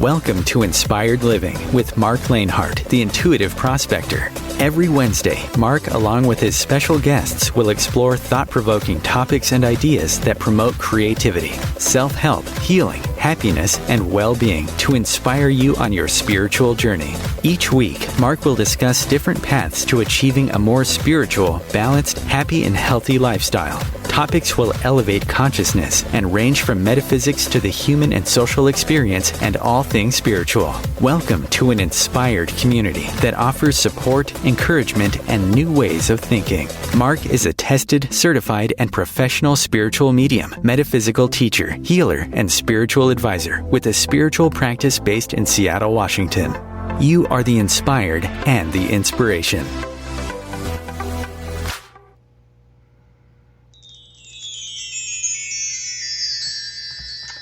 Welcome to Inspired Living with Marc Lainhart, the Intuitive Prospector. Every Wednesday, Marc, along with his special guests, will explore thought-provoking topics and ideas that promote creativity, self-help, healing, happiness, and well-being to inspire you on your spiritual journey. Each week, Marc will discuss different paths to achieving a more spiritual, balanced, happy, and healthy lifestyle. Topics will elevate consciousness and range from metaphysics to the human and social experience and all things spiritual. Welcome to an inspired community that offers support, encouragement, and new ways of thinking. Marc is a tested, certified, and professional spiritual medium, metaphysical teacher, healer, and spiritual advisor with a spiritual practice based in Seattle, Washington. You are the inspired and the inspiration.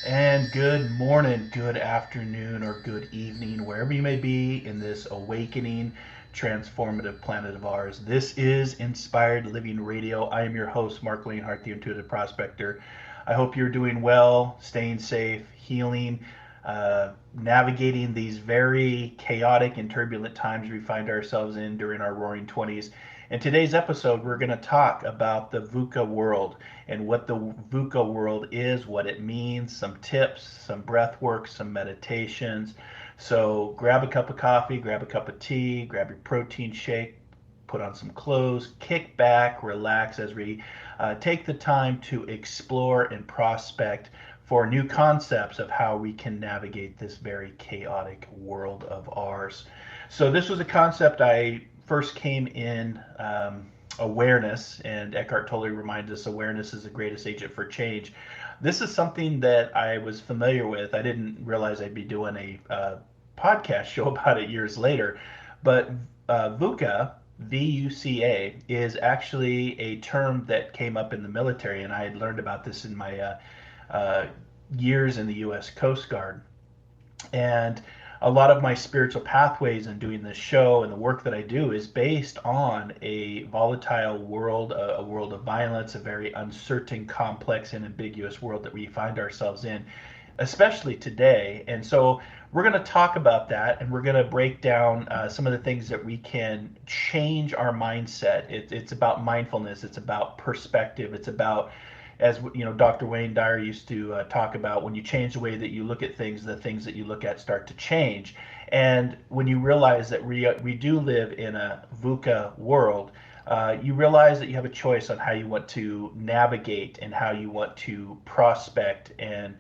And good morning, good afternoon, or good evening, wherever you may be in this awakening, transformative planet of ours. This is Inspired Living Radio. I am your host, Marc Lainhart, the Intuitive Prospector. I hope you're doing well, staying safe, healing, navigating these very chaotic and turbulent times we find ourselves in during our roaring 20s. In today's episode, we're going to talk about the VUCA world and what the VUCA world is, what it means, some tips, some breath work, some meditations. So grab a cup of coffee, grab a cup of tea, grab your protein shake, put on some clothes, kick back, relax as we take the time to explore and prospect for new concepts of how we can navigate this very chaotic world of ours. So this was a concept I first came in awareness, and Eckhart Tolle reminds us awareness is the greatest agent for change. This is something that I was familiar with. I didn't realize I'd be doing a podcast show about it years later, but VUCA, V-U-C-A, is actually a term that came up in the military, and I had learned about this in my years in the U.S. Coast Guard. And a lot of my spiritual pathways in doing this show and the work that I do is based on a volatile world, a world of violence, a very uncertain, complex, and ambiguous world that we find ourselves in, especially today. And so we're going to talk about that, and we're going to break down some of the things that we can change our mindset. It's about mindfulness. It's about perspective. It's about, as you know, Dr. Wayne Dyer used to talk about, when you change the way that you look at things, the things that you look at start to change. And when you realize that we do live in a VUCA world, you realize that you have a choice on how you want to navigate and how you want to prospect and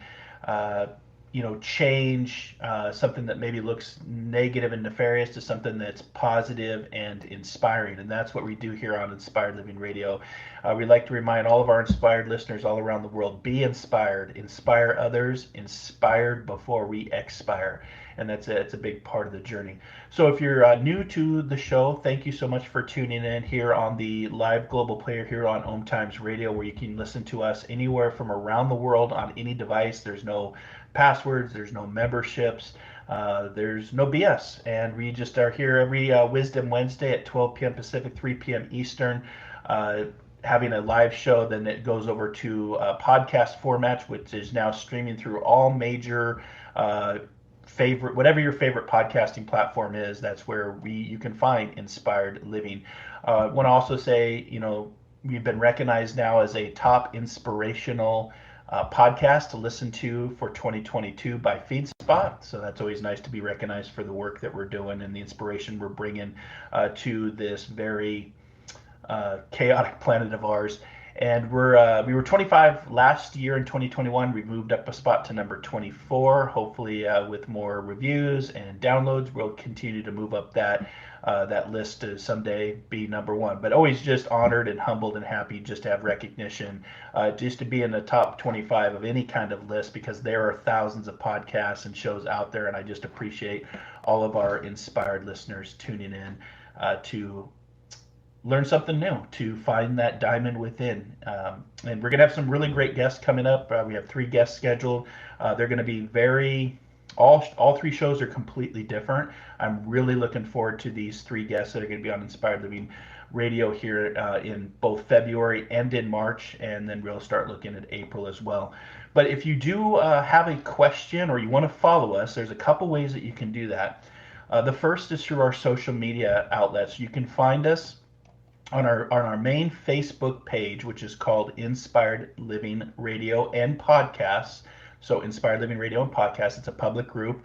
change something that maybe looks negative and nefarious to something that's positive and inspiring. And that's what we do here on Inspired Living Radio. We'd like to remind all of our inspired listeners all around the world, be inspired, inspire others, inspired before we expire. And it's a big part of the journey. So if you're new to the show, thank you so much for tuning in here on the live global player here on OMTimes Radio, where you can listen to us anywhere from around the world on any device. There's no passwords, there's no memberships, there's no BS. And we just are here every Wisdom Wednesday at 12 p.m. Pacific, 3 p.m. Eastern, having a live show. Then it goes over to podcast format, which is now streaming through all major whatever your favorite podcasting platform is. That's where you can find Inspired Living. I want to also say, we've been recognized now as a top inspirational podcast to listen to for 2022 by FeedSpot. So that's always nice to be recognized for the work that we're doing and the inspiration we're bringing to this very chaotic planet of ours. And we were 25 last year in 2021. We moved up a spot to number 24. Hopefully, with more reviews and downloads, we'll continue to move up that list to someday be number one. But always just honored and humbled and happy just to have recognition, just to be in the top 25 of any kind of list, because there are thousands of podcasts and shows out there, and I just appreciate all of our inspired listeners tuning in to learn something new, to find that diamond within. And we're going to have some really great guests coming up. We have 3 guests scheduled. They're going to be very All three shows are completely different. I'm really looking forward to these three guests that are going to be on Inspired Living Radio here in both February and in March, and then we'll start looking at April as well. But if you do have a question or you want to follow us, there's a couple ways that you can do that. The first is through our social media outlets. You can find us on our main Facebook page, which is called Inspired Living Radio and Podcasts. So Inspired Living Radio and Podcasts. It's a public group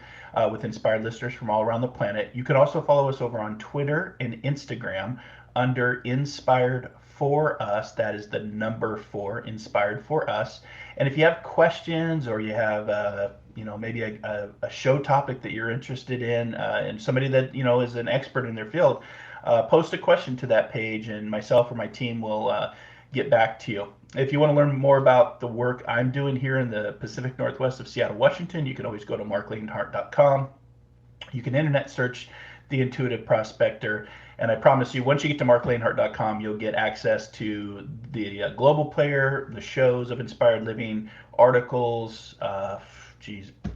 with inspired listeners from all around the planet. You can also follow us over on Twitter and Instagram under Inspired for Us. That is the number 4, Inspired for Us. And if you have questions or you have maybe a show topic that you're interested in, and somebody that is an expert in their field, post a question to that page, and myself or my team will get back to you. If you want to learn more about the work I'm doing here in the Pacific Northwest of Seattle, Washington, you can always go to marclainhart.com. You can internet search the Intuitive Prospector, and I promise you, once you get to marclainhart.com, you'll get access to the global player, the shows of Inspired Living, articles,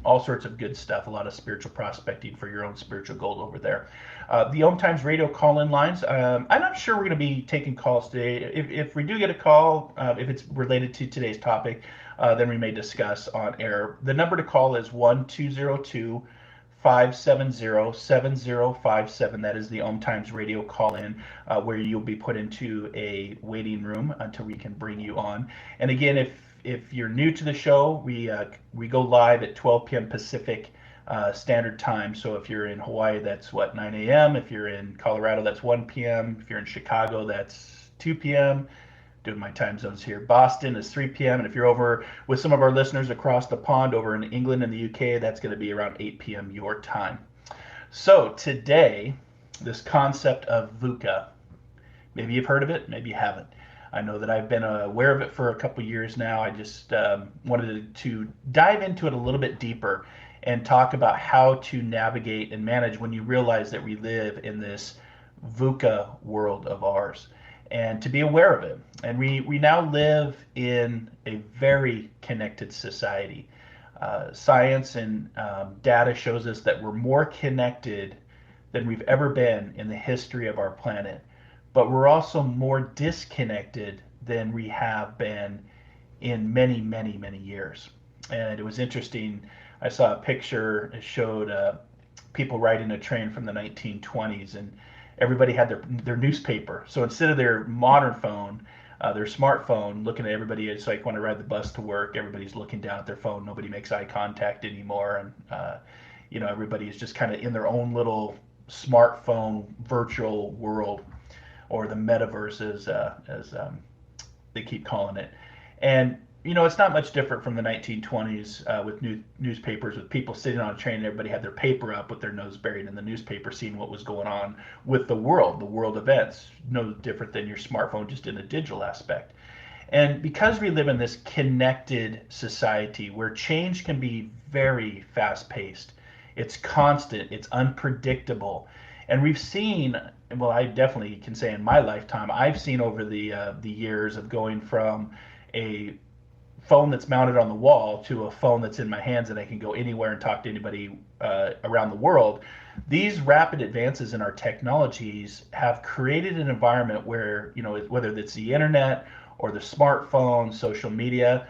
all sorts of good stuff, a lot of spiritual prospecting for your own spiritual gold over there. The OMTimes radio call-in lines, I'm not sure we're going to be taking calls today. If we do get a call, if it's related to today's topic, then we may discuss on air. The number to call is 1-202-570-7057. That is the OMTimes radio call-in, where you'll be put into a waiting room until we can bring you on. And again, if you're new to the show, we go live at 12 p.m. Pacific Standard Time. So if you're in Hawaii, that's 9 a.m. If you're in Colorado, that's 1 p.m. If you're in Chicago, that's 2 p.m. Doing my time zones here. Boston is 3 p.m. And if you're over with some of our listeners across the pond over in England and the UK, that's going to be around 8 p.m. your time. So today, this concept of VUCA, maybe you've heard of it, maybe you haven't. I know that I've been aware of it for a couple years now. I just wanted to dive into it a little bit deeper and talk about how to navigate and manage when you realize that we live in this VUCA world of ours, and to be aware of it. And we now live in a very connected society. Science and data shows us that we're more connected than we've ever been in the history of our planet. But we're also more disconnected than we have been in many, many, many years. And it was interesting. I saw a picture that showed people riding a train from the 1920s, and everybody had their newspaper. So instead of their modern phone, their smartphone, looking at everybody, it's like when I ride the bus to work, everybody's looking down at their phone. Nobody makes eye contact anymore. And, everybody is just kind of in their own little smartphone virtual world, or the metaverse as they keep calling it. And it's not much different from the 1920s with newspapers, with people sitting on a train and everybody had their paper up with their nose buried in the newspaper, seeing what was going on with the world events. No different than your smartphone, just in a digital aspect. And because we live in this connected society where change can be very fast-paced, it's constant, it's unpredictable. And we've seen, well, I definitely can say in my lifetime, I've seen over the years of going from a phone that's mounted on the wall to a phone that's in my hands and I can go anywhere and talk to anybody around the world. These rapid advances in our technologies have created an environment where, whether it's the internet or the smartphone, social media,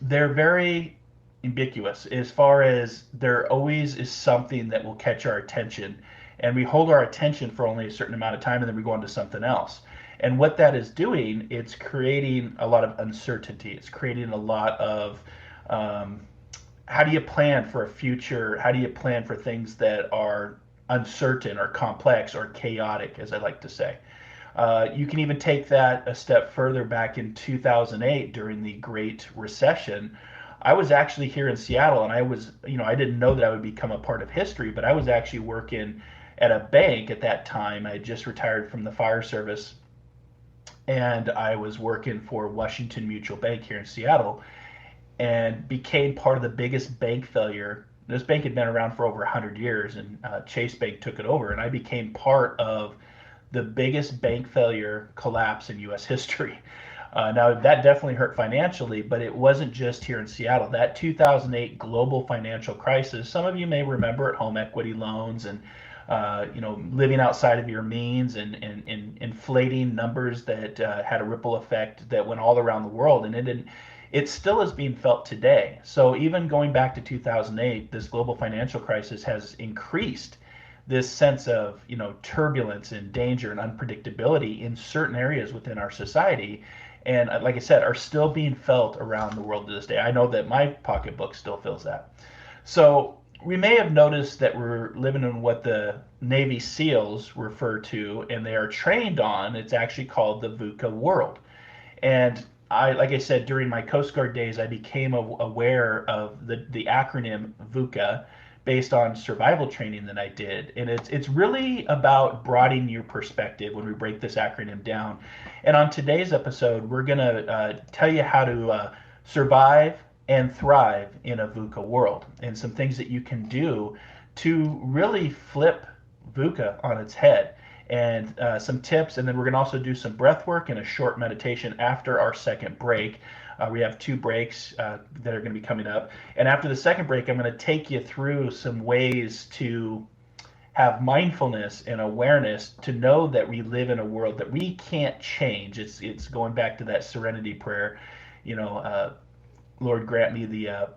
they're very ambiguous as far as there always is something that will catch our attention, and we hold our attention for only a certain amount of time and then we go on to something else. And what that is doing, it's creating a lot of uncertainty. It's creating a lot of how do you plan for a future? How do you plan for things that are uncertain or complex or chaotic, as I like to say? You can even take that a step further. Back in 2008 during the Great Recession, I was actually here in Seattle, and I was, I didn't know that I would become a part of history, but I was actually working at a bank at that time. I had just retired from the fire service, and I was working for Washington Mutual Bank here in Seattle, and became part of the biggest bank failure. This bank had been around for over 100 years, and Chase Bank took it over, and I became part of the biggest bank failure collapse in U.S. history. Now, that definitely hurt financially, but it wasn't just here in Seattle. That 2008 global financial crisis, some of you may remember it, home equity loans and living outside of your means and inflating numbers that had a ripple effect that went all around the world. And it still is being felt today. So even going back to 2008, this global financial crisis has increased this sense of turbulence and danger and unpredictability in certain areas within our society, and like I said, are still being felt around the world to this day. I know that my pocketbook still feels that. So we may have noticed that we're living in what the Navy SEALs refer to and they are trained on. It's actually called the VUCA World. And like I said, during my Coast Guard days, I became aware of the acronym VUCA based on survival training that I did. And it's really about broadening your perspective when we break this acronym down. And on today's episode, we're going to tell you how to survive and thrive in a VUCA world and some things that you can do to really flip VUCA on its head, and some tips. And then we're going to also do some breath work and a short meditation after our second break. We have 2 breaks that are going to be coming up. And after the second break, I'm going to take you through some ways to have mindfulness and awareness to know that we live in a world that we can't change. It's going back to that serenity prayer, Lord, grant me the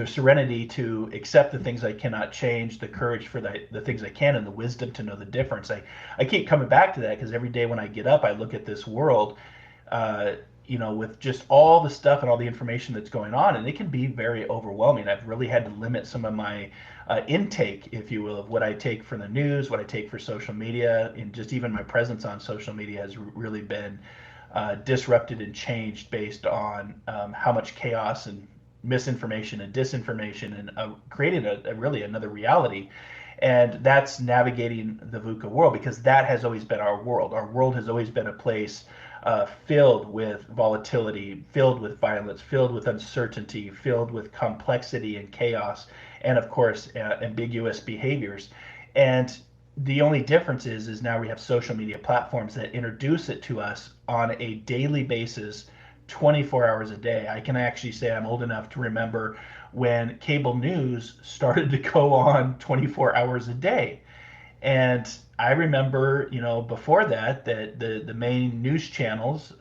serenity to accept the things I cannot change, the courage for the things I can, and the wisdom to know the difference. I keep coming back to that because every day when I get up, I look at this world, with just all the stuff and all the information that's going on, and it can be very overwhelming. I've really had to limit some of my intake, if you will, of what I take for the news, what I take for social media, and just even my presence on social media has really been disrupted and changed based on how much chaos and misinformation and disinformation and created really another reality. And that's navigating the VUCA world, because that has always been our world. Our world has always been a place filled with volatility, filled with violence, filled with uncertainty, filled with complexity and chaos, and of course, ambiguous behaviors. And the only difference is now we have social media platforms that introduce it to us on a daily basis, 24 hours a day. I can actually say I'm old enough to remember when cable news started to go on 24 hours a day. And I remember, before that the main news channels,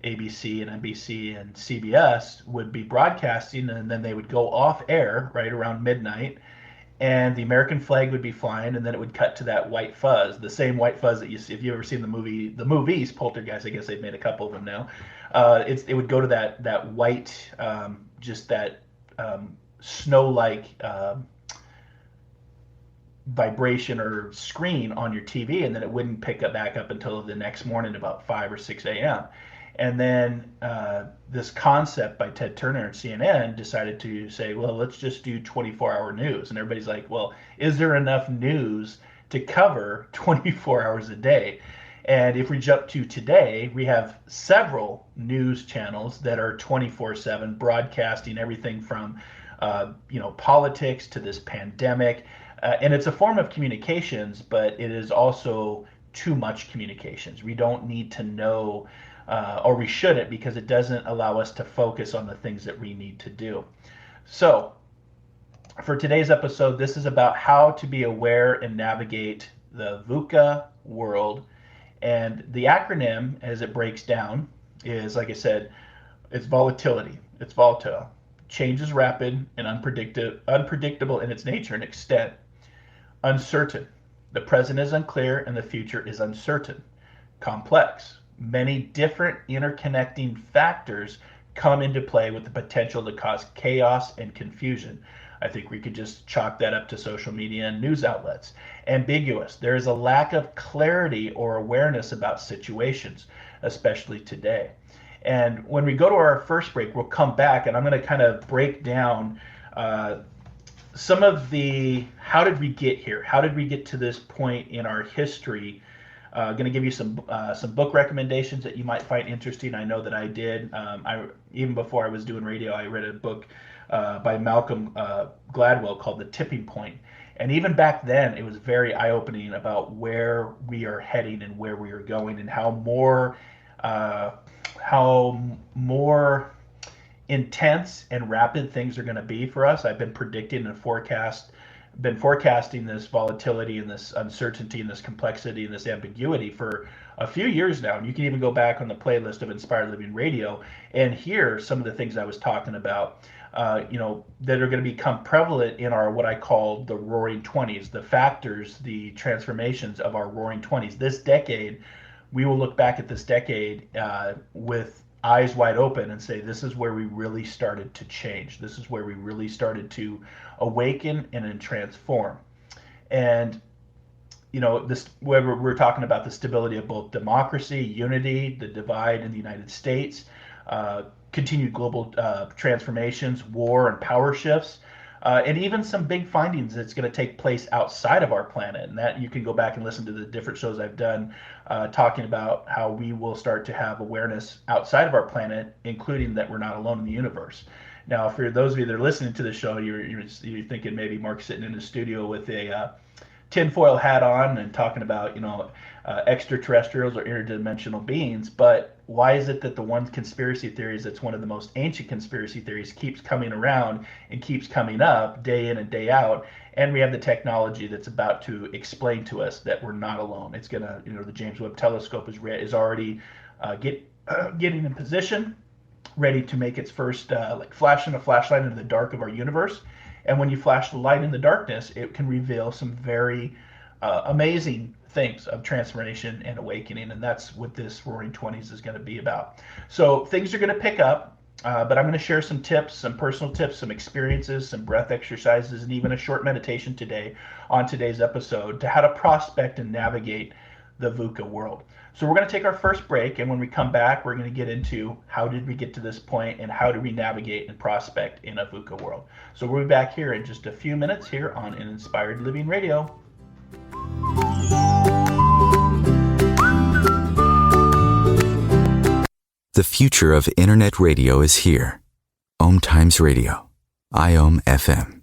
ABC and NBC and CBS, would be broadcasting, and then they would go off air right around midnight, and the American flag would be flying, and then it would cut to that white fuzz, the same white fuzz that you see if you've ever seen the movies Poltergeist. I guess they've made a couple of them now. It would go to that white, just that snow-like vibration or screen on your TV, and then it wouldn't pick up back up until the next morning about 5 or 6 a.m. And then this concept by Ted Turner and CNN decided to say, well, let's just do 24-hour news. And everybody's like, well, is there enough news to cover 24 hours a day? And if we jump to today, we have several news channels that are 24/7 broadcasting everything from politics to this pandemic. And it's a form of communications, but it is also too much communications. We don't need to know, or we shouldn't, because it doesn't allow us to focus on the things that we need to do. So for today's episode, this is about how to be aware and navigate the VUCA world. And the acronym, as it breaks down, is, like I said, it's volatility. It's volatile. Change is rapid and unpredictable in its nature and extent. Uncertain. The present is unclear and the future is uncertain. Complex. Many different interconnecting factors come into play with the potential to cause chaos and confusion. I think we could just chalk that up to social media and news outlets. Ambiguous. There is a lack of clarity or awareness about situations, especially today. And when we go to our first break, we'll come back and I'm going to kind of break down some of the how did we get here? How did we get to this point in our history? Going to give you some book recommendations that you might find interesting. I know that I did. Even before I was doing radio, I read a book by Malcolm Gladwell called The Tipping Point. And even back then, it was very eye-opening about where we are heading and where we are going, and uh, how more intense and rapid things are going to be for us. I've been predicting and been forecasting this volatility and this uncertainty and this complexity and this ambiguity for a few years now. And you can even go back on the playlist of Inspired Living Radio and hear some of the things I was talking about. That are going to become prevalent in our what I call the Roaring Twenties, the factors, the transformations of our Roaring Twenties. This decade, we will look back at this decade with eyes wide open and say, this is where we really started to change. This is where we really started to awaken and then transform. And this, whether we're talking about the stability of both democracy, unity, the divide in the United States, continued global transformations, war and power shifts, and even some big findings that's going to take place outside of our planet. And that you can go back and listen to the different shows I've done talking about how we will start to have awareness outside of our planet, including that we're not alone in the universe. Now, for those of you that are listening to the show, you're thinking maybe Mark's sitting in the studio with a tinfoil hat on and talking about extraterrestrials or interdimensional beings. But why is it that the one conspiracy theories that's one of the most ancient conspiracy theories keeps coming around and keeps coming up day in and day out? And we have the technology that's about to explain to us that we're not alone. It's gonna, the James Webb Telescope is already getting in position, ready to make its first flashing a flashlight into the dark of our universe. And when you flash the light in the darkness, it can reveal some very amazing things of transformation and awakening. And that's what this Roaring Twenties is going to be about. So things are going to pick up, but I'm going to share some tips, some personal tips, some experiences, some breath exercises, and even a short meditation today on today's episode to how to prospect and navigate the VUCA world. So we're going to take our first break, and when we come back, we're going to get into how did we get to this point and how do we navigate and prospect in a VUCA world. So we'll be back here in just a few minutes here on Inspired Living Radio. The future of Internet radio is here. OMTimes Radio. IOM FM.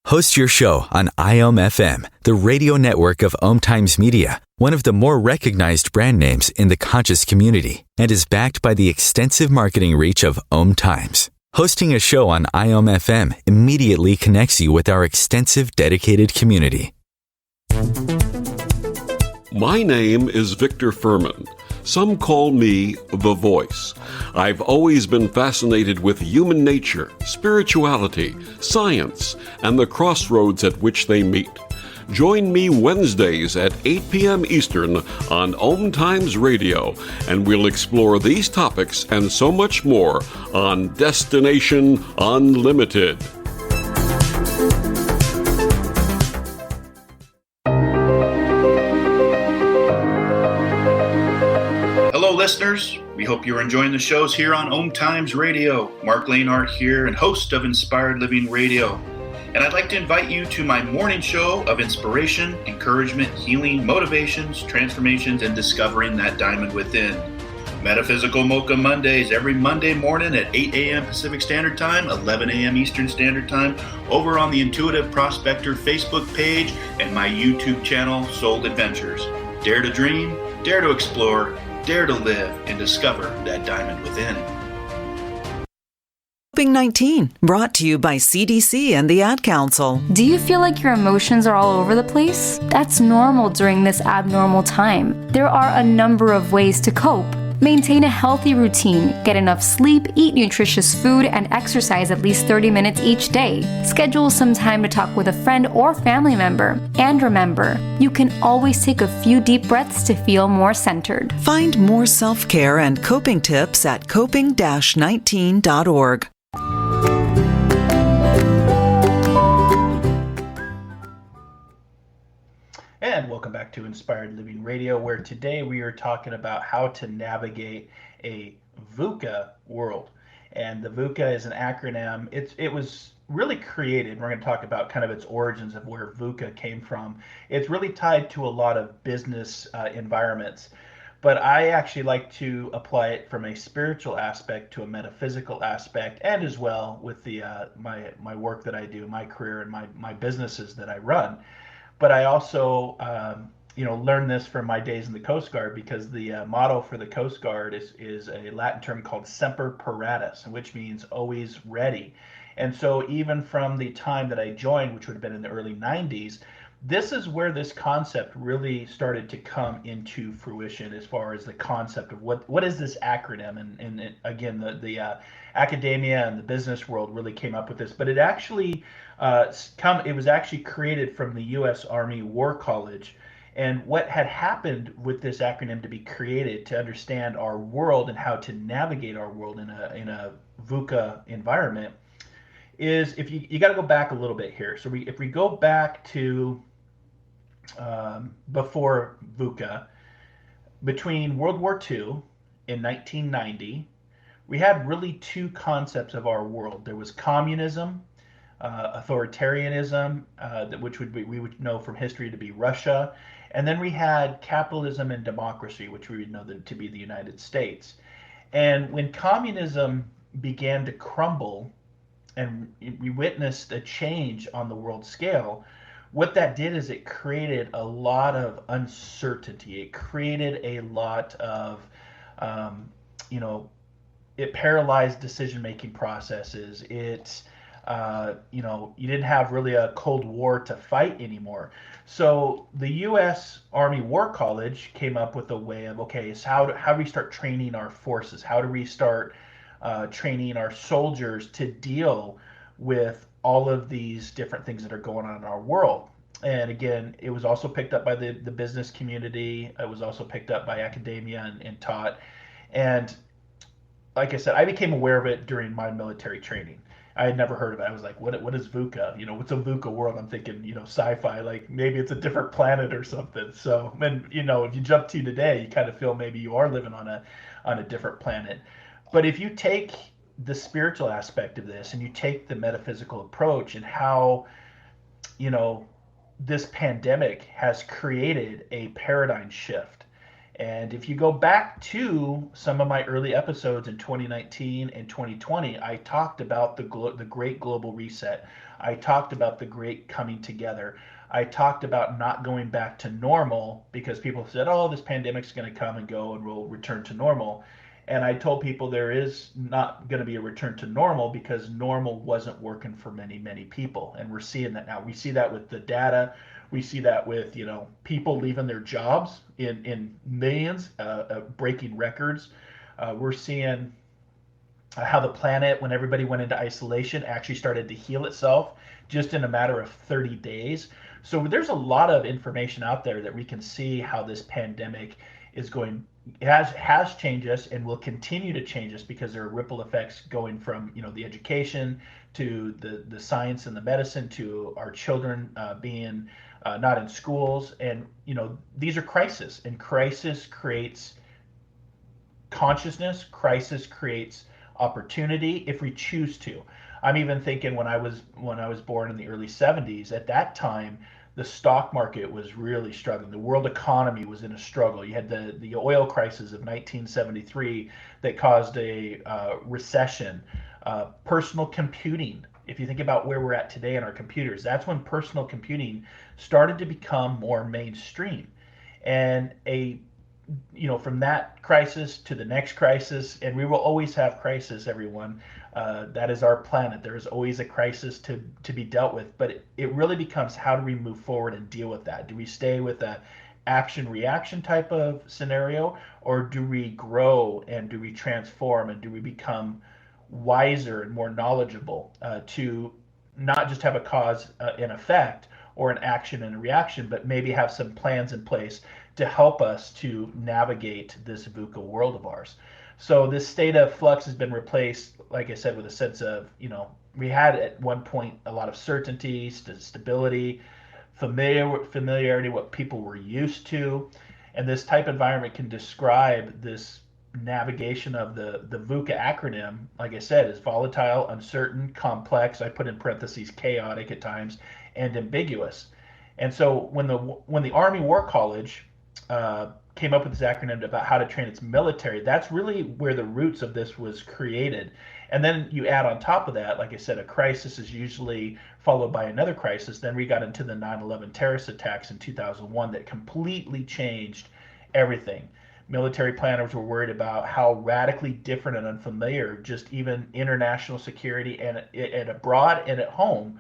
Host your show on IOM FM, the radio network of OMTimes Media, one of the more recognized brand names in the conscious community, and is backed by the extensive marketing reach of OMTimes. Hosting a show on IOM FM immediately connects you with our extensive dedicated community. My name is Victor Furman. Some call me The Voice. I've always been fascinated with human nature, spirituality, science, and the crossroads at which they meet. Join me Wednesdays at 8 p.m. Eastern on OMTimes Radio, and we'll explore these topics and so much more on Destination Unlimited. Listeners, we hope you're enjoying the shows here on OMTimes Radio. Marc Lainhart here and host of Inspired Living Radio. And I'd like to invite you to my morning show of inspiration, encouragement, healing, motivations, transformations, and discovering that diamond within. Metaphysical Mocha Mondays every Monday morning at 8 a.m. Pacific Standard Time, 11 a.m. Eastern Standard Time, over on the Intuitive Prospector Facebook page and my YouTube channel, Soul Adventures. Dare to dream, dare to explore, dare to live and discover that diamond within. COVID-19, brought to you by CDC and the Ad Council. Do you feel like your emotions are all over the place? That's normal during this abnormal time. There are a number of ways to cope. Maintain a healthy routine, get enough sleep, eat nutritious food, and exercise at least 30 minutes each day. Schedule some time to talk with a friend or family member. And remember, you can always take a few deep breaths to feel more centered. Find more self-care and coping tips at coping-19.org. And welcome back to Inspired Living Radio, where today we are talking about how to navigate a VUCA world. And the VUCA is an acronym. It was really created. We're going to talk about kind of its origins of where VUCA came from. It's really tied to a lot of business environments. but I actually like to apply it from a spiritual aspect to a metaphysical aspect, and as well with the my work that I do, my career, and my businesses that I run. But I also learned this from my days in the Coast Guard, because the motto for the Coast Guard is a Latin term called semper paratus, which means always ready. And so even from the time that I joined, which would have been in the early 90s, this is where this concept really started to come into fruition, as far as the concept of what is this acronym. And again, the academia and the business world really came up with this, but it actually it was actually created from the U.S. Army War College. And what had happened with this acronym to be created to understand our world and how to navigate our world in a VUCA environment is, if you got to go back a little bit here. So if we go back to before VUCA, between World War II in 1990, we had really two concepts of our world. There was communism, authoritarianism, which we would know from history to be Russia, and then we had capitalism and democracy, which we would know to be the United States. And when communism began to crumble, and we witnessed a change on the world scale, what that did is it created a lot of uncertainty. It created a lot of, it paralyzed decision-making processes. You didn't have really a Cold War to fight anymore. So the U.S. Army War College came up with a way of, okay, so how do we start training our forces? How do we start training our soldiers to deal with all of these different things that are going on in our world? And again, it was also picked up by the business community. It was also picked up by academia and taught. And like I said, I became aware of it during my military training. I had never heard of it. I was like, what is VUCA? What's a VUCA world? I'm thinking, sci-fi, like maybe it's a different planet or something. So, and if you jump to today, you kind of feel maybe you are living on a different planet. But if you take the spiritual aspect of this and you take the metaphysical approach, and how, this pandemic has created a paradigm shift. And if you go back to some of my early episodes in 2019 and 2020, I talked about the great global reset. I talked about the great coming together. I talked about not going back to normal, because people said, oh, this pandemic's going to come and go and we'll return to normal. And I told people there is not going to be a return to normal, because normal wasn't working for many, many people. And we're seeing that now. We see that with the data. We see that with, people leaving their jobs in millions, breaking records. We're seeing how the planet, when everybody went into isolation, actually started to heal itself just in a matter of 30 days. So there's a lot of information out there that we can see how this pandemic is going, has changed us and will continue to change us, because there are ripple effects going from the education to the science and the medicine to our children being not in schools. And these are crises, and crisis creates consciousness. Crisis creates opportunity if we choose to. I'm even thinking when I was born in the early 70s, at that time the stock market was really struggling. The world economy was in a struggle. You had the oil crisis of 1973 that caused a recession. Personal computing. If you think about where we're at today in our computers, that's when personal computing started to become more mainstream. And from that crisis to the next crisis, and we will always have crisis, everyone. That is our planet. There is always a crisis to be dealt with, but it really becomes, how do we move forward and deal with that? Do we stay with a action reaction type of scenario, or do we grow and do we transform and do we become wiser and more knowledgeable to not just have a cause and effect, or an action and a reaction, but maybe have some plans in place to help us to navigate this VUCA world of ours. So this state of flux has been replaced, like I said, with a sense of, we had at one point a lot of certainty, stability, familiarity, what people were used to. And this type environment can describe this navigation of the VUCA acronym, like I said, is volatile, uncertain, complex. I put in parentheses chaotic at times, and ambiguous. And so when the Army War College came up with this acronym about how to train its military. That's really where the roots of this was created. And then you add on top of that, like I said, a crisis is usually followed by another crisis. Then we got into the 9/11 terrorist attacks in 2001 that completely changed everything. Military planners were worried about how radically different and unfamiliar just even international security and abroad and at home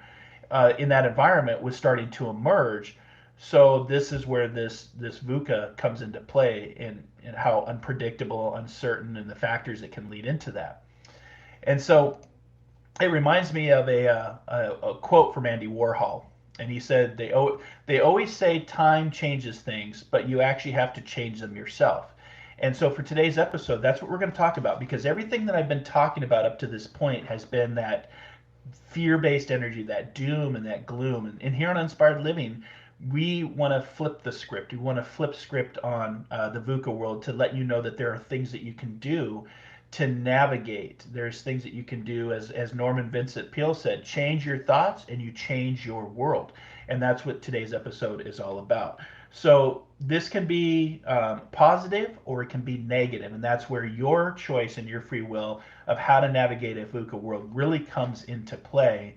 in that environment was starting to emerge. So this is where this VUCA comes into play in how unpredictable, uncertain, and the factors that can lead into that. And so it reminds me of a quote from Andy Warhol, and he said they always say time changes things, but you actually have to change them yourself. And so for today's episode, that's what we're going to talk about, because everything that I've been talking about up to this point has been that fear-based energy, that doom and that gloom. And here on Inspired Living, we want to flip the script. We want to flip script on the VUCA world to let you know that there are things that you can do to navigate. There's things that you can do, as Norman Vincent Peale said, change your thoughts and you change your world. And that's what today's episode is all about. So this can be positive or it can be negative, and that's where your choice and your free will of how to navigate a VUCA world really comes into play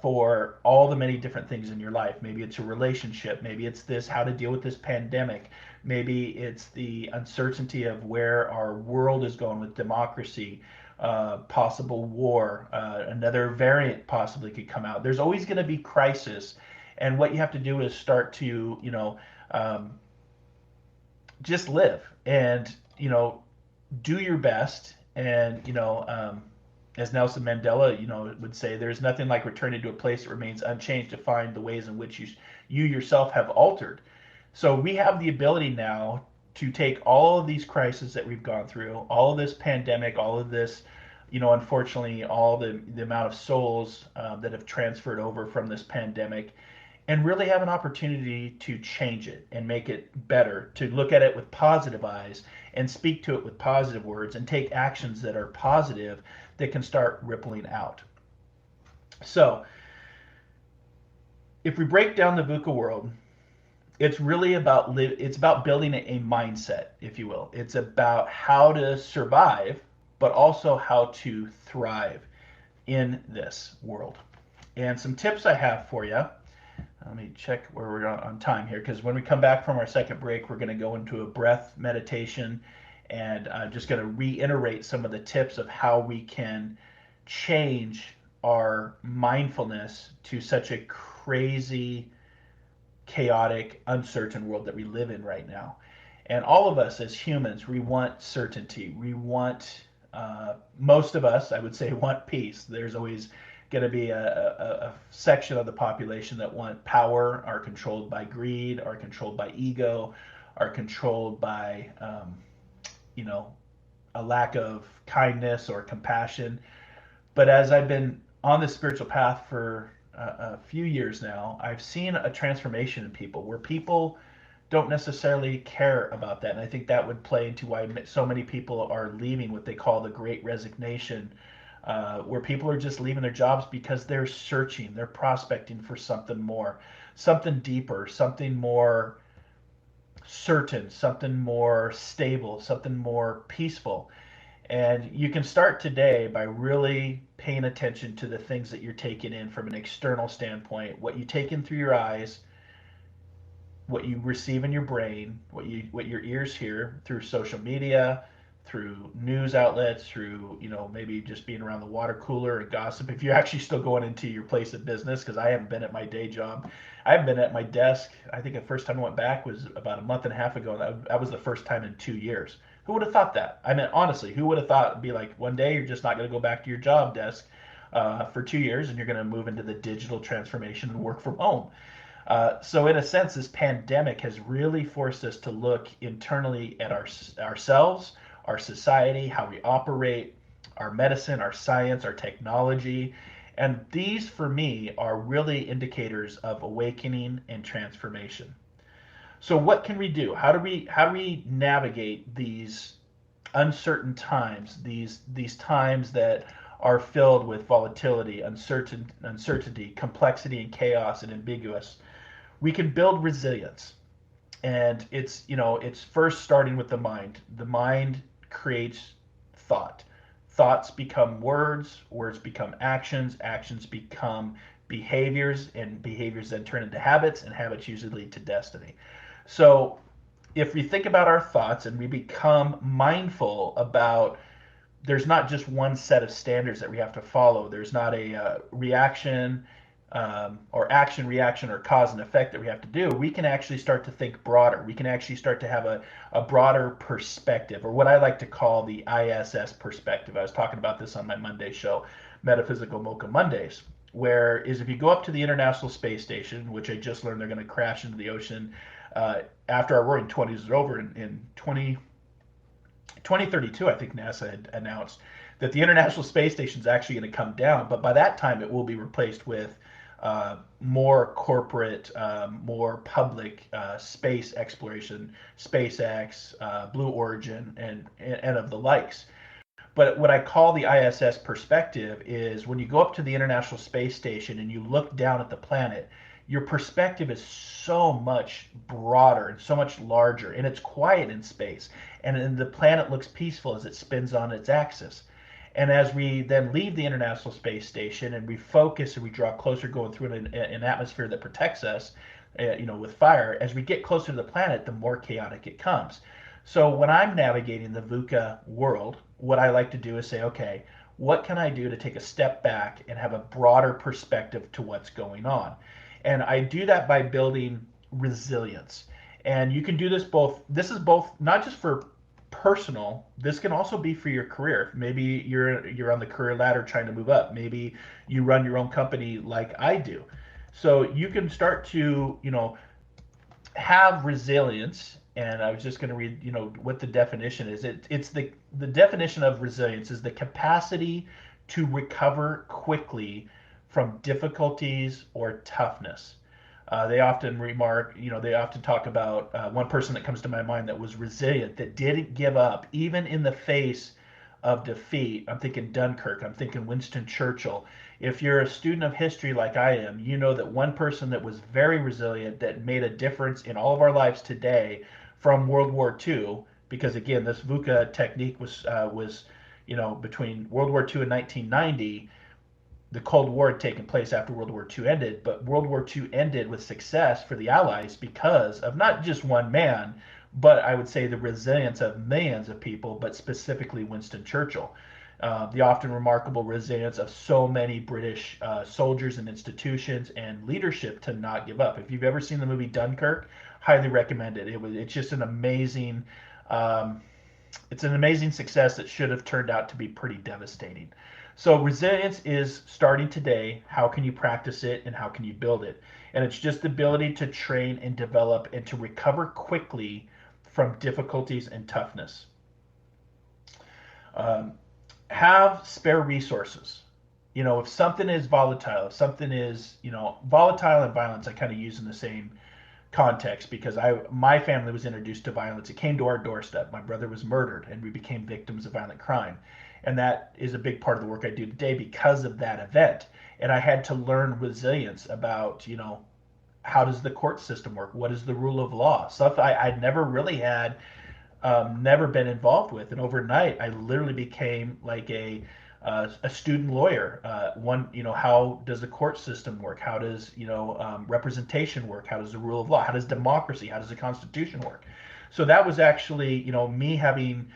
for all the many different things in your life. Maybe it's a relationship, maybe it's this, how to deal with this pandemic, maybe it's the uncertainty of where our world is going with democracy, possible war, another variant possibly could come out. There's always going to be crisis. And what you have to do is start to, just live and, do your best. And, as Nelson Mandela, would say, there's nothing like returning to a place that remains unchanged to find the ways in which you yourself have altered. So we have the ability now to take all of these crises that we've gone through, all of this pandemic, all of this, unfortunately, all the amount of souls that have transferred over from this pandemic, and really have an opportunity to change it and make it better, to look at it with positive eyes and speak to it with positive words and take actions that are positive that can start rippling out. So if we break down the VUCA world, it's really about it's about building a mindset, if you will. It's about how to survive, but also how to thrive in this world. And some tips I have for you. Let me check where we're on time here, because when we come back from our second break, we're going to go into a breath meditation, and I'm just going to reiterate some of the tips of how we can change our mindfulness to such a crazy, chaotic, uncertain world that we live in right now. And all of us as humans, we want certainty. We want, most of us, I would say, want peace. There's always going to be a section of the population that want power, are controlled by greed, are controlled by ego, are controlled by, a lack of kindness or compassion. But as I've been on this spiritual path for a few years now, I've seen a transformation in people where people don't necessarily care about that. And I think that would play into why so many people are leaving what they call the Great Resignation, where people are just leaving their jobs because they're searching, they're prospecting for something more, something deeper, something more certain, something more stable, something more peaceful. And you can start today by really paying attention to the things that you're taking in from an external standpoint, what you take in through your eyes, what you receive in your brain, what your ears hear through social media, through news outlets, through, maybe just being around the water cooler and gossip. If you're actually still going into your place of business, because I haven't been at my day job. I haven't been at my desk. I think the first time I went back was about a month and a half ago. That was the first time in 2 years. Who would have thought that? I mean, honestly, who would have thought it'd be like one day you're just not going to go back to your job desk for 2 years, and you're going to move into the digital transformation and work from home. So in a sense, this pandemic has really forced us to look internally at ourselves, our society, how we operate, our medicine, our science, our technology. And these, for me, are really indicators of awakening and transformation. So what can we do? How do we navigate these uncertain times, these times that are filled with volatility, uncertainty, complexity, and chaos, and ambiguous? We can build resilience. And it's first starting with the mind. The mind creates thought. Thoughts become words, words become actions, actions become behaviors, and behaviors then turn into habits, and habits usually lead to destiny. So if we think about our thoughts and we become mindful about, there's not just one set of standards that we have to follow. There's not a reaction or action, reaction, or cause and effect that we have to do. We can actually start to think broader. We can actually start to have a broader perspective, or what I like to call the ISS perspective. I was talking about this on my Monday show, Metaphysical Mocha Mondays, where is if you go up to the International Space Station, which I just learned they're going to crash into the ocean after our roaring 20s is over in 2032, I think NASA had announced that the International Space Station is actually going to come down, but by that time it will be replaced with more corporate, more public space exploration, SpaceX, Blue Origin, and of the likes. But what I call the ISS perspective is when you go up to the International Space Station and you look down at the planet, your perspective is so much broader and so much larger, and it's quiet in space. And then the planet looks peaceful as it spins on its axis. And as we then leave the International Space Station and we focus and we draw closer, going through an atmosphere that protects us, with fire, as we get closer to the planet, the more chaotic it comes. So when I'm navigating the VUCA world, what I like to do is say, okay, what can I do to take a step back and have a broader perspective to what's going on? And I do that by building resilience. And you can do this this is both not just for personal, this can also be for your career. Maybe you're on the career ladder trying to move up. Maybe you run your own company like I do. So you can start to, have resilience. And I was just going to read, what the definition is. It's the definition of resilience is the capacity to recover quickly from difficulties or toughness. They often they often talk about one person that comes to my mind that was resilient, that didn't give up, even in the face of defeat. I'm thinking Dunkirk, I'm thinking Winston Churchill. If you're a student of history like I am, you know that one person that was very resilient, that made a difference in all of our lives today from World War II, because again, this VUCA technique was between World War II and 1990. The Cold War had taken place after World War II ended, but World War II ended with success for the Allies because of not just one man, but I would say the resilience of millions of people, but specifically Winston Churchill. The often remarkable resilience of so many British soldiers and institutions and leadership to not give up. If you've ever seen the movie Dunkirk, highly recommend it. It's just an amazing success that should have turned out to be pretty devastating. So resilience is starting today. How can you practice it and how can you build it? And it's just the ability to train and develop and to recover quickly from difficulties and toughness. Have spare resources. If something is volatile, if something is, volatile and violence, I kind of use in the same context because my family was introduced to violence. It came to our doorstep. My brother was murdered and we became victims of violent crime. And that is a big part of the work I do today because of that event. And I had to learn resilience about, how does the court system work? What is the rule of law? Stuff I'd never really had, never been involved with. And overnight, I literally became like a student lawyer. How does the court system work? How does, representation work? How does the rule of law? How does democracy? How does the Constitution work? So that was actually, me having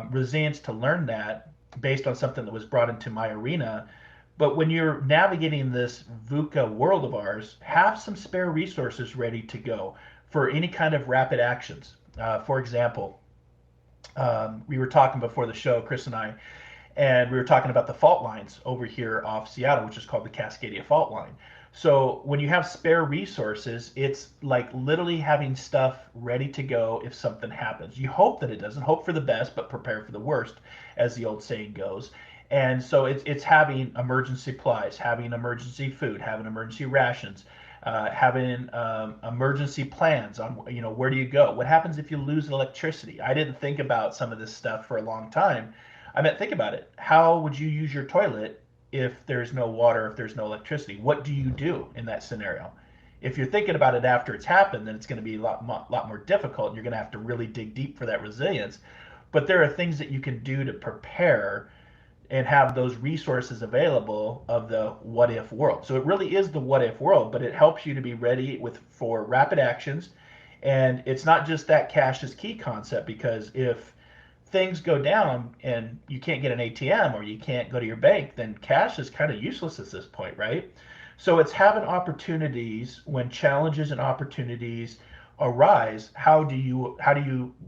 resilience to learn that based on something that was brought into my arena. But when you're navigating this VUCA world of ours, have some spare resources ready to go for any kind of rapid actions. For example, we were talking before the show, Chris and I, and we were talking about the fault lines over here off Seattle, which is called the Cascadia Fault Line. So when you have spare resources, it's like literally having stuff ready to go if something happens. You hope that it doesn't. Hope for the best, but prepare for the worst, as the old saying goes. And so it's having emergency supplies, having emergency food, having emergency rations, having emergency plans on where do you go? What happens if you lose electricity? I didn't think about some of this stuff for a long time. I mean, think about it. How would you use your toilet if there's no water, if there's no electricity? What do you do in that scenario? If you're thinking about it after it's happened, then it's going to be a lot more difficult, and you're going to have to really dig deep for that resilience. But there are things that you can do to prepare and have those resources available of the what if world. So it really is the what if world, but it helps you to be ready for rapid actions. And it's not just that cash is key concept, because if things go down and you can't get an ATM or you can't go to your bank, then cash is kind of useless at this point, right? So it's having opportunities when challenges and opportunities arise. How do you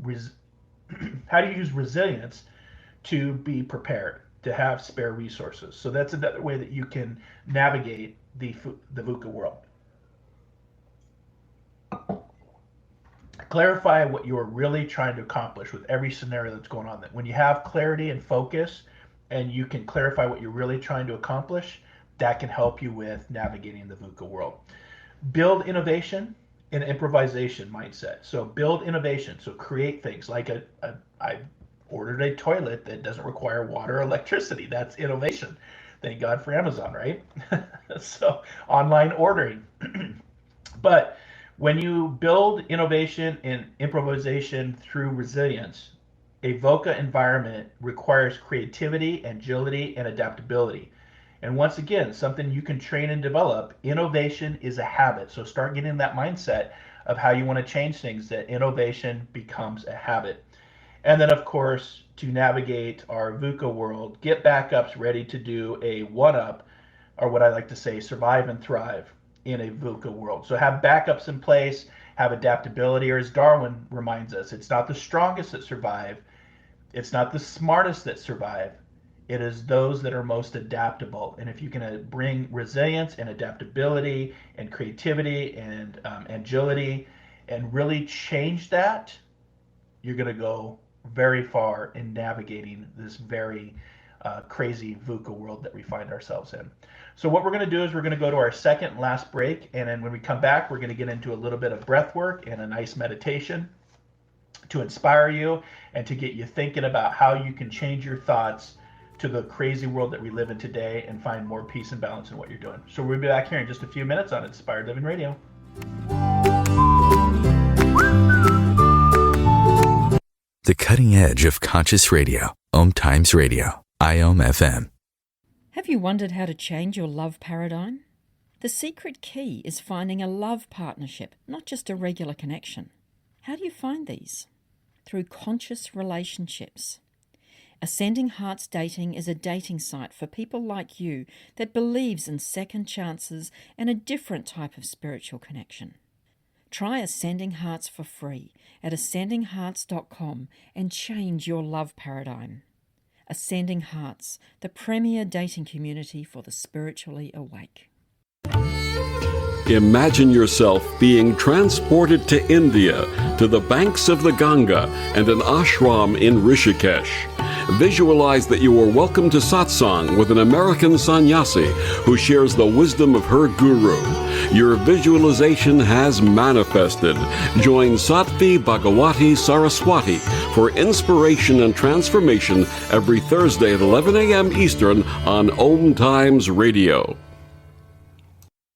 use resilience to be prepared, to have spare resources? So that's another way that you can navigate the VUCA world. Clarify what you're really trying to accomplish with every scenario that's going on. That when you have clarity and focus, and you can clarify what you're really trying to accomplish, that can help you with navigating the VUCA world. Build innovation and improvisation mindset. So build innovation. So create things like I ordered a toilet that doesn't require water or electricity. That's innovation. Thank God for Amazon, right? So online ordering. But when you build innovation and improvisation through resilience, a VUCA environment requires creativity, agility, and adaptability. And once again, something you can train and develop. Innovation is a habit. So start getting that mindset of how you want to change things, that innovation becomes a habit. And then, of course, to navigate our VUCA world, get backups ready to do a one-up, or what I like to say, survive and thrive in a VUCA world. So have backups in place, have adaptability, or as Darwin reminds us, it's not the strongest that survive, it's not the smartest that survive, it is those that are most adaptable. And if you can bring resilience and adaptability and creativity and agility and really change that, you're going to go very far in navigating this very crazy VUCA world that we find ourselves in. So what we're going to do is we're going to go to our second and last break, and then when we come back, we're going to get into a little bit of breath work and a nice meditation to inspire you and to get you thinking about how you can change your thoughts to the crazy world that we live in today and find more peace and balance in what you're doing. So we'll be back here in just a few minutes on Inspired Living Radio. The cutting edge of conscious radio. OMTimes Radio. IOM FM. Have you wondered how to change your love paradigm? The secret key is finding a love partnership, not just a regular connection. How do you find these? Through conscious relationships. Ascending Hearts Dating is a dating site for people like you that believes in second chances and a different type of spiritual connection. Try Ascending Hearts for free at ascendinghearts.com and change your love paradigm. Ascending Hearts, the premier dating community for the spiritually awake. Imagine yourself being transported to India, to the banks of the Ganga and an ashram in Rishikesh. Visualize that you are welcome to satsang with an American sannyasi who shares the wisdom of her guru. Your visualization has manifested. Join Sattvi Bhagawati Saraswati for inspiration and transformation every Thursday at 11 a.m. Eastern on OMTimes Radio.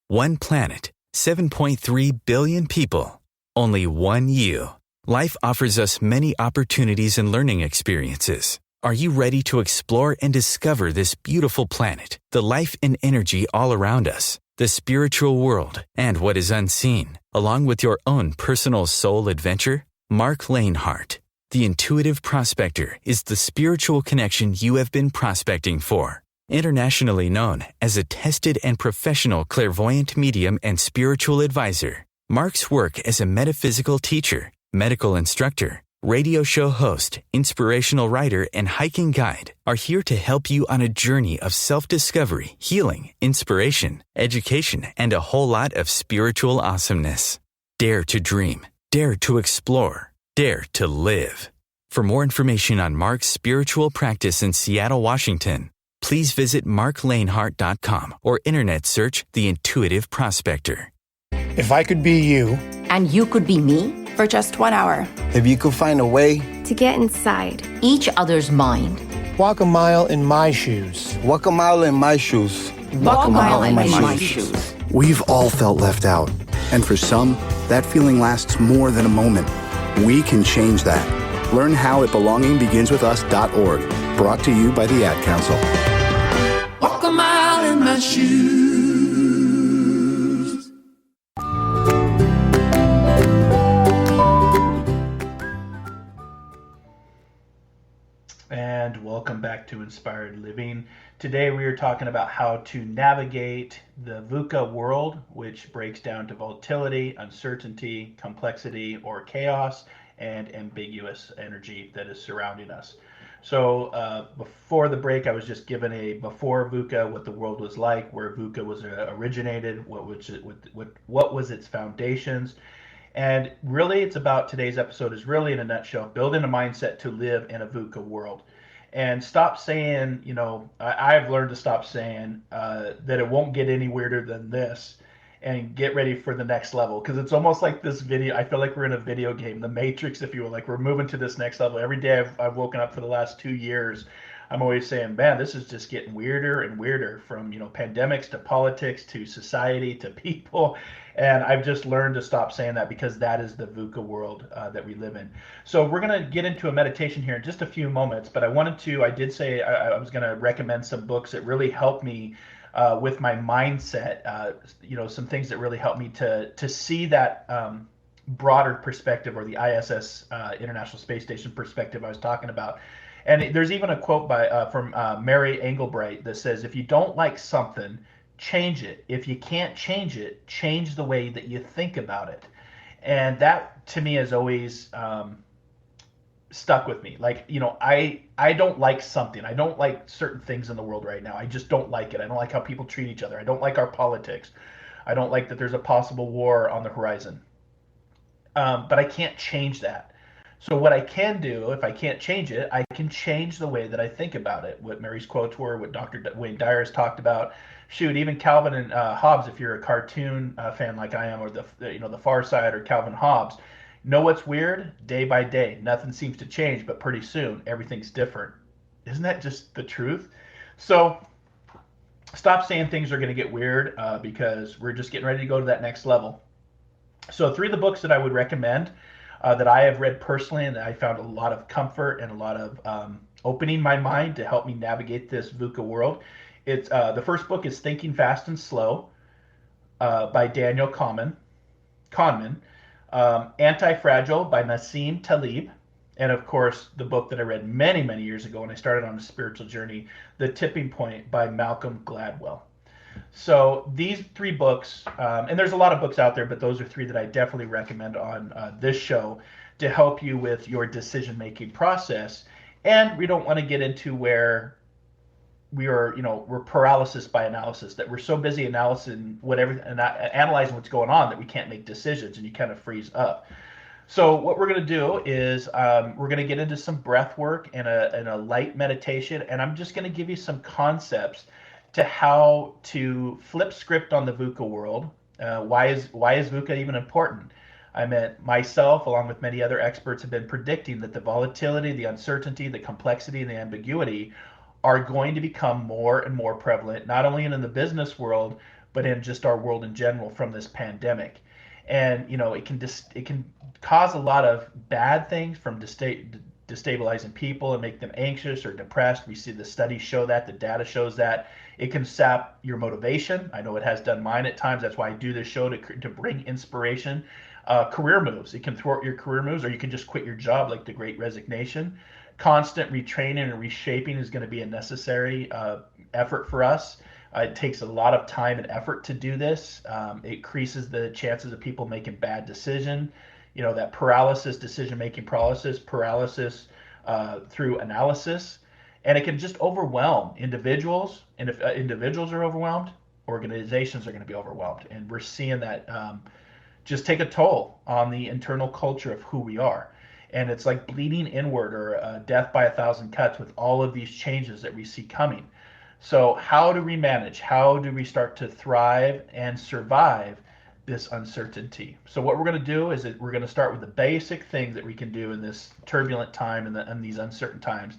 One planet, 7.3 billion people, only one you. Life offers us many opportunities and learning experiences. Are you ready to explore and discover this beautiful planet, the life and energy all around us, the spiritual world, and what is unseen, along with your own personal soul adventure? Marc Lainhart, the Intuitive Prospector, is the spiritual connection you have been prospecting for. Internationally known as a tested and professional clairvoyant medium and spiritual advisor, Marc's work as a metaphysical teacher, medical instructor, radio show host, inspirational writer, and hiking guide are here to help you on a journey of self-discovery, healing, inspiration, education, and a whole lot of spiritual awesomeness. Dare to dream. Dare to explore. Dare to live. For more information on Marc's spiritual practice in Seattle, Washington, please visit marclainhart.com or internet search The Intuitive Prospector. If I could be you, and you could be me, for just 1 hour. If you could find a way to get inside each other's mind. Walk a mile in my shoes. Walk a mile in my shoes. Walk a mile in my shoes. We've all felt left out, and for some, that feeling lasts more than a moment. We can change that. Learn how at belongingbeginswithus.org, brought to you by the Ad Council. Walk a mile in my shoes. And welcome back to Inspired Living. Today we are talking about how to navigate the VUCA world, which breaks down to volatility, uncertainty, complexity, or chaos, and ambiguous energy that is surrounding us. So before the break, I was just given a before VUCA, what the world was like, where VUCA was originated, what was its foundations. And really, it's about today's episode is really in a nutshell, building a mindset to live in a VUCA world. And stop saying, I've learned to stop saying that it won't get any weirder than this, and get ready for the next level. Because it's almost like this video, I feel like we're in a video game, the Matrix, if you will, like we're moving to this next level. Every day I've woken up for the last 2 years, I'm always saying, man, this is just getting weirder and weirder, from pandemics to politics to society to people. And I've just learned to stop saying that, because that is the VUCA world that we live in. So we're going to get into a meditation here in just a few moments, but I did say I was going to recommend some books that really helped me with my mindset, some things that really helped me to see that broader perspective, or the ISS, International Space Station perspective I was talking about. And there's even a quote from Mary Engelbreit that says, if you don't like something, change it. If you can't change it, change the way that you think about it. And that, to me, has always stuck with me. Like, I don't like something. I don't like certain things in the world right now. I just don't like it. I don't like how people treat each other. I don't like our politics. I don't like that there's a possible war on the horizon. But I can't change that. So what I can do, if I can't change it, I can change the way that I think about it. What Mary's quotes were, what Dr. Wayne Dyer has talked about. Shoot, even Calvin and Hobbes, if you're a cartoon fan like I am, or the Far Side or Calvin Hobbes, know what's weird? Day by day, nothing seems to change, but pretty soon everything's different. Isn't that just the truth? So stop saying things are going to get weird, because we're just getting ready to go to that next level. So 3 of the books that I would recommend, that I have read personally, and that I found a lot of comfort and a lot of opening my mind to help me navigate this VUCA world. It's the first book is Thinking Fast and Slow by Daniel Kahneman. Anti-Fragile by Nassim Taleb. And of course, the book that I read many, many years ago when I started on a spiritual journey, The Tipping Point by Malcolm Gladwell. So these 3 books, and there's a lot of books out there, but those are 3 that I definitely recommend on this show to help you with your decision-making process. And we don't want to get into where we're paralysis by analysis, that we're so busy analyzing analyzing what's going on that we can't make decisions, and you kind of freeze up. So what we're going to do is we're going to get into some breath work and a light meditation, and I'm just going to give you some concepts to how to flip script on the VUCA world. Why is VUCA even important? I mean, myself, along with many other experts, have been predicting that the volatility, the uncertainty, the complexity, and the ambiguity are going to become more and more prevalent, not only in the business world, but in just our world in general from this pandemic. And it can cause a lot of bad things, from destabilizing people and make them anxious or depressed. We see the studies show that, the data shows that. It can sap your motivation. I know it has done mine at times. That's why I do this show, to bring inspiration. Career moves. It can thwart your career moves, or you can just quit your job, like the Great Resignation. Constant retraining and reshaping is going to be a necessary effort for us. It takes a lot of time and effort to do this. It increases the chances of people making bad decisions. That paralysis, decision-making paralysis through analysis. And it can just overwhelm individuals. And if individuals are overwhelmed, organizations are going to be overwhelmed. And we're seeing that just take a toll on the internal culture of who we are. And it's like bleeding inward, or death by 1,000 cuts, with all of these changes that we see coming. So how do we manage? How do we start to thrive and survive this uncertainty? So what we're going to do is that we're going to start with the basic things that we can do in this turbulent time and these uncertain times.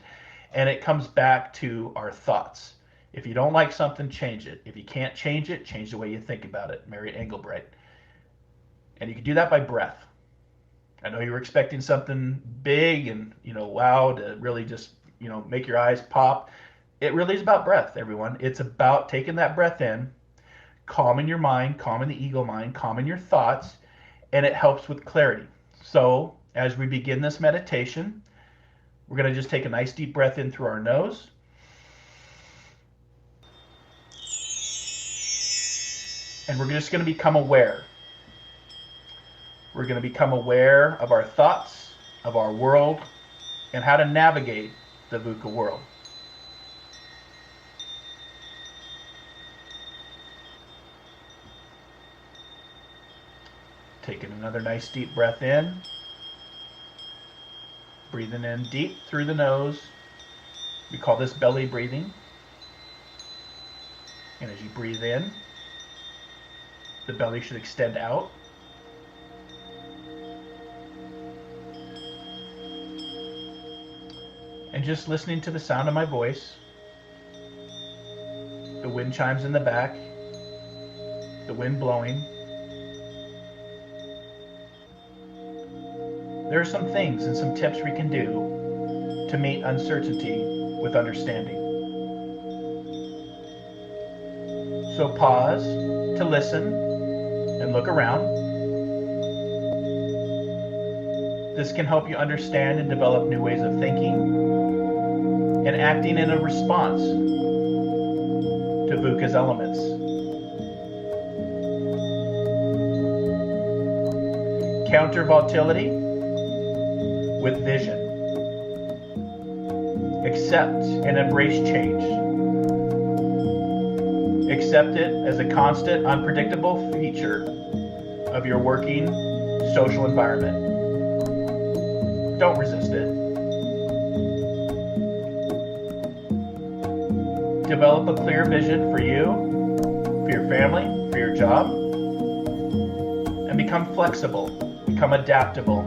And it comes back to our thoughts. If you don't like something, change it. If you can't change it, change the way you think about it. Mary Engelbreit. And you can do that by breath. I know you were expecting something big and, wow, to really just, make your eyes pop. It really is about breath, everyone. It's about taking that breath in, calming your mind, calming the ego mind, calming your thoughts, and it helps with clarity. So as we begin this meditation, we're going to just take a nice deep breath in through our nose. And we're just going to become aware. We're going to become aware of our thoughts, of our world, and how to navigate the VUCA world. Taking another nice deep breath in. Breathing in deep through the nose. We call this belly breathing. And as you breathe in, the belly should extend out. And just listening to the sound of my voice, the wind chimes in the back, the wind blowing. There are some things and some tips we can do to meet uncertainty with understanding. So pause to listen and look around. This can help you understand and develop new ways of thinking and acting in a response to VUCA's elements. Counter volatility with vision. Accept and embrace change. Accept it as a constant, unpredictable feature of your working social environment. Don't resist it. Develop a clear vision for you, for your family, for your job, and become flexible, become adaptable.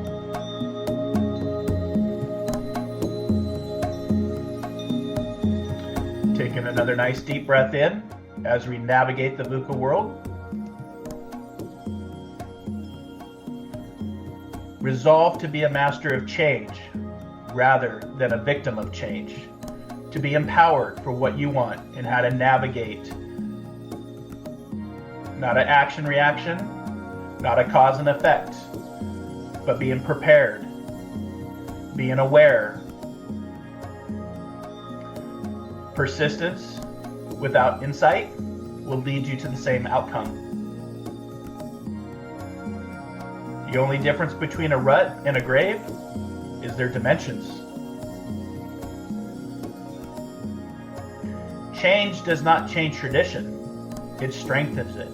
Taking another nice deep breath in as we navigate the VUCA world. Resolve to be a master of change rather than a victim of change. To be empowered for what you want and how to navigate. Not an action-reaction, not a cause and effect, but being prepared, being aware. Persistence without insight will lead you to the same outcome. The only difference between a rut and a grave is their dimensions. Change does not change tradition, it strengthens it.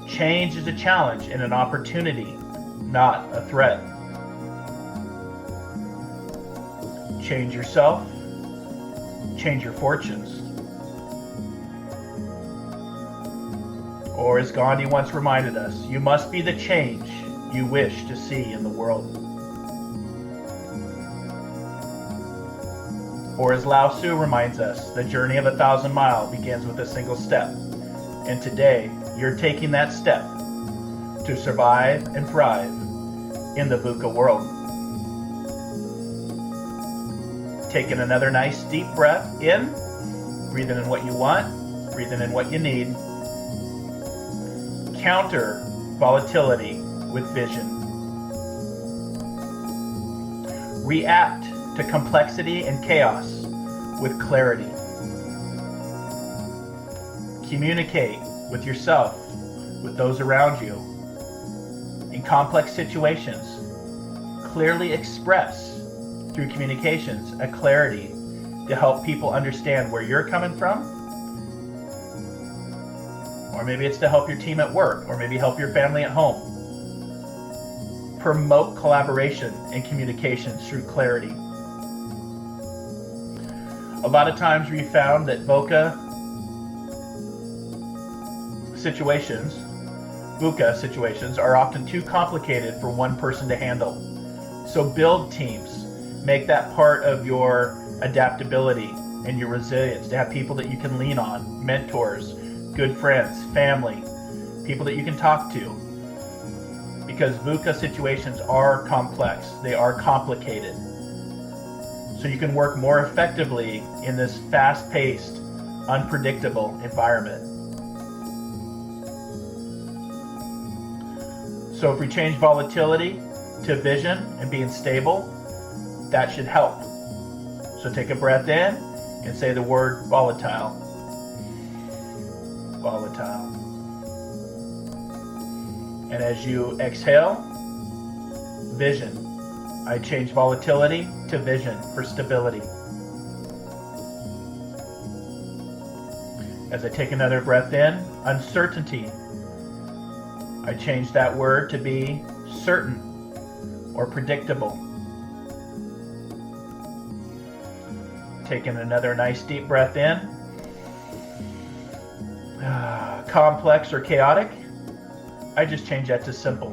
Change is a challenge and an opportunity, not a threat. Change yourself, change your fortunes. Or as Gandhi once reminded us, you must be the change you wish to see in the world. Or as Lao Tzu reminds us, the journey of 1,000 miles begins with a single step. And today, you're taking that step to survive and thrive in the VUCA world. Taking another nice deep breath in, breathing in what you want, breathing in what you need. Counter volatility with vision. React to complexity and chaos with clarity. Communicate with yourself, with those around you. In complex situations, clearly express through communications a clarity to help people understand where you're coming from. Or maybe it's to help your team at work, or maybe help your family at home. Promote collaboration and communications through clarity. A lot of times we found that VUCA situations are often too complicated for one person to handle. So build teams. Make that part of your adaptability and your resilience, to have people that you can lean on, mentors, good friends, family, people that you can talk to. Because VUCA situations are complex, they are complicated. So you can work more effectively in this fast-paced, unpredictable environment. So if we change volatility to vision and being stable, that should help. So take a breath in and say the word volatile. Volatile. And as you exhale, vision. I change volatility to vision for stability. As I take another breath in, uncertainty. I change that word to be certain or predictable. Taking another nice deep breath in. Complex or chaotic. I just change that to simple.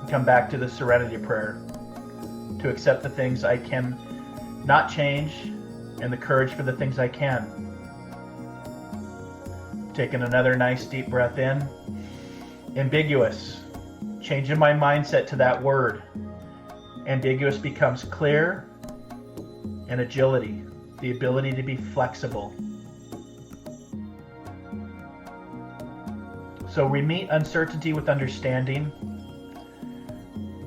Come back to the serenity prayer. To accept the things I can not change and the courage for the things I can. Taking another nice deep breath in. Ambiguous. Changing my mindset to that word. Ambiguous becomes clear and agility. The ability to be flexible. So we meet uncertainty with understanding.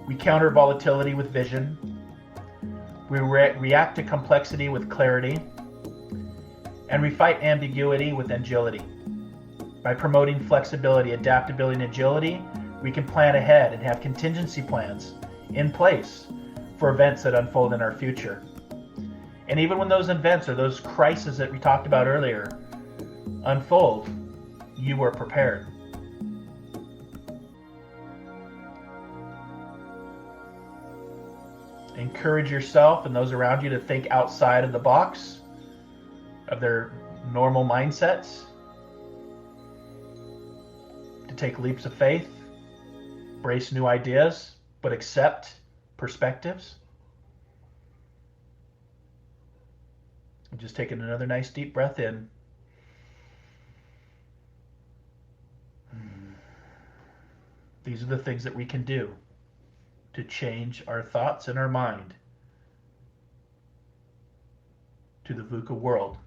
We counter volatility with vision. We react to complexity with clarity. And we fight ambiguity with agility. By promoting flexibility, adaptability, and agility, we can plan ahead and have contingency plans in place for events that unfold in our future. And even when those events or those crises that we talked about earlier unfold, you were prepared. Encourage yourself and those around you to think outside of the box of their normal mindsets, to take leaps of faith, embrace new ideas, but accept perspectives. And just taking another nice deep breath in. These are the things that we can do to change our thoughts and our mind to the VUCA world,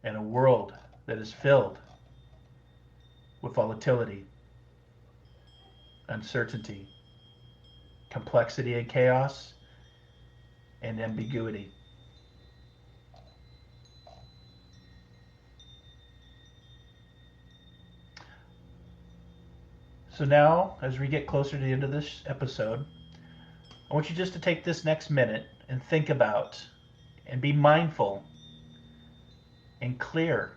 and a world that is filled with volatility, uncertainty, complexity and chaos, and ambiguity. So now, as we get closer to the end of this episode, I want you just to take this next minute and think about and be mindful and clear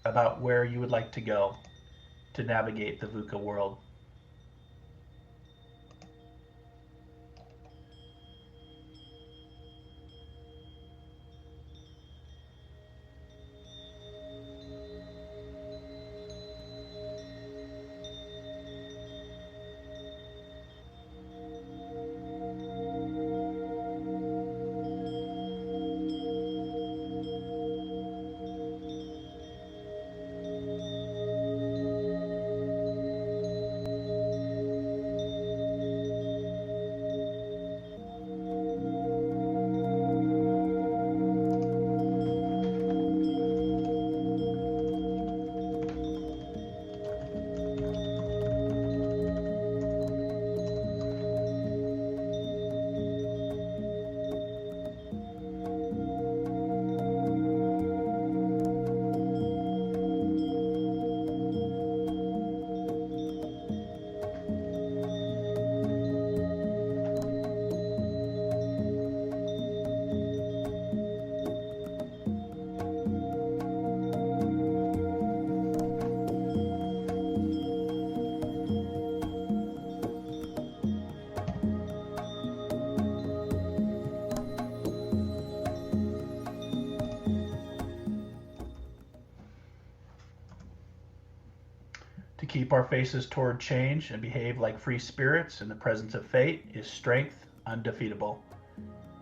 about where you would like to go to navigate the VUCA world. Keep our faces toward change and behave like free spirits in the presence of fate is strength undefeatable.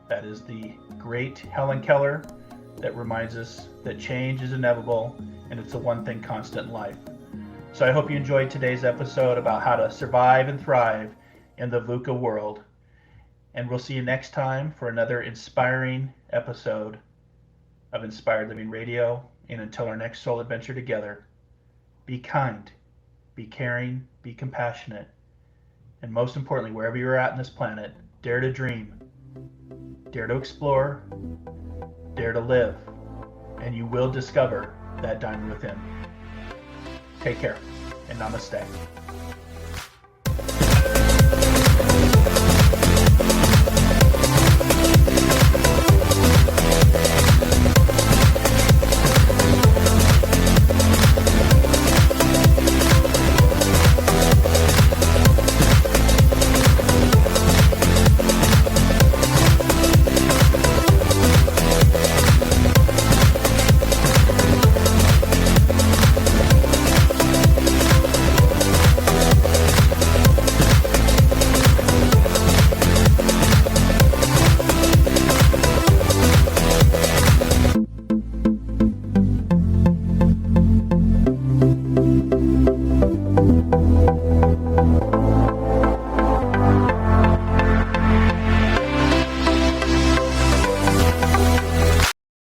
That is the great Helen Keller that reminds us that change is inevitable and it's the one thing constant in life. So I hope you enjoyed today's episode about how to survive and thrive in the VUCA world. And we'll see you next time for another inspiring episode of Inspired Living Radio. And until our next soul adventure together, be kind, be caring, be compassionate, and most importantly, wherever you're at in this planet, dare to dream, dare to explore, dare to live, and you will discover that diamond within. Take care, and namaste.